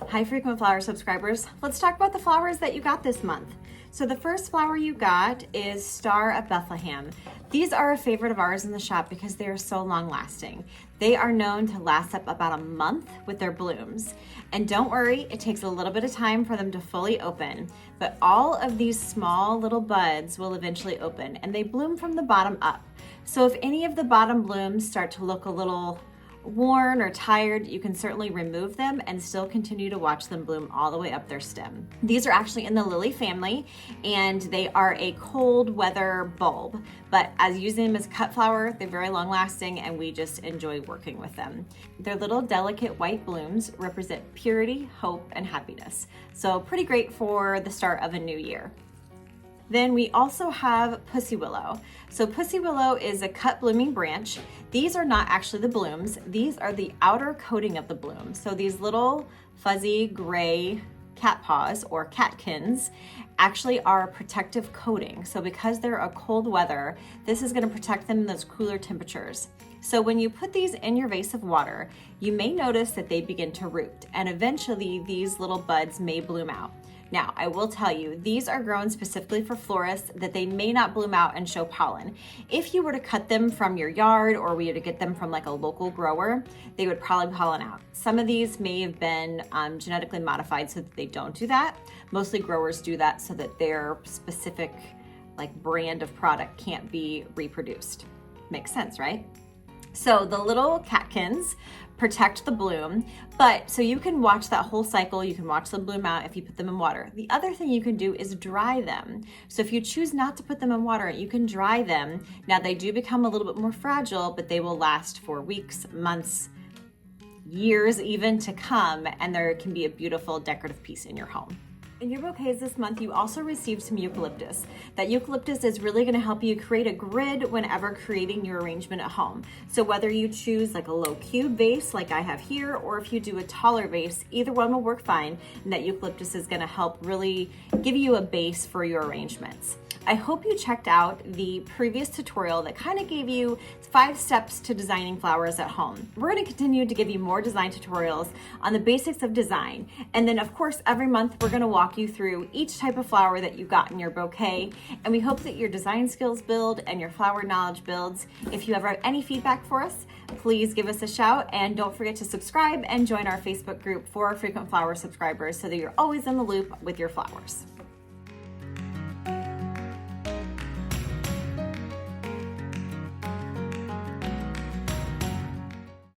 Hi, Frequent Flower subscribers. Let's talk about the flowers that you got this month. So the first flower you got is Star of Bethlehem. These are a favorite of ours in the shop because they are so long lasting. They are known to last up about a month with their blooms. And don't worry, it takes a little bit of time for them to fully open, but all of these small little buds will eventually open and they bloom from the bottom up. So if any of the bottom blooms start to look a little worn or tired, you can certainly remove them and still continue to watch them bloom all the way up their stem. These are actually in the lily family and they are a cold weather bulb, but as using them as cut flower, they're very long lasting and we just enjoy working with them. Their little delicate white blooms represent purity, hope, and happiness. So pretty great for the start of a new year. Then we also have Pussy Willow. So Pussy Willow is a cut blooming branch. These are not actually the blooms. These are the outer coating of the bloom. So these little fuzzy gray cat paws or catkins actually are a protective coating. So because they're a cold weather, this is going to protect them in those cooler temperatures. So when you put these in your vase of water, you may notice that they begin to root and eventually these little buds may bloom out. Now, I will tell you, these are grown specifically for florists that they may not bloom out and show pollen. If you were to cut them from your yard or were to get them from like a local grower, they would probably pollen out. Some of these may have been genetically modified so that they don't do that. Mostly growers do that so that their specific like brand of product can't be reproduced. Makes sense, right? So the little catkins protect the bloom, but so you can watch that whole cycle. You can watch them bloom out if you put them in water. The other thing you can do is dry them. So if you choose not to put them in water, you can dry them. Now they do become a little bit more fragile, but they will last for weeks, months, years even to come, and there can be a beautiful decorative piece in your home. In your bouquets this month, you also received some eucalyptus. That eucalyptus is really going to help you create a grid whenever creating your arrangement at home. So whether you choose like a low cube vase like I have here, or if you do a taller vase, either one will work fine. And that eucalyptus is going to help really give you a base for your arrangements. I hope you checked out the previous tutorial that kind of gave you 5 steps to designing flowers at home. We're going to continue to give you more design tutorials on the basics of design. And then of course, every month we're going to walk you through each type of flower that you got in your bouquet. And we hope that your design skills build and your flower knowledge builds. If you ever have any feedback for us, please give us a shout and don't forget to subscribe and join our Facebook group for frequent flower subscribers so that you're always in the loop with your flowers.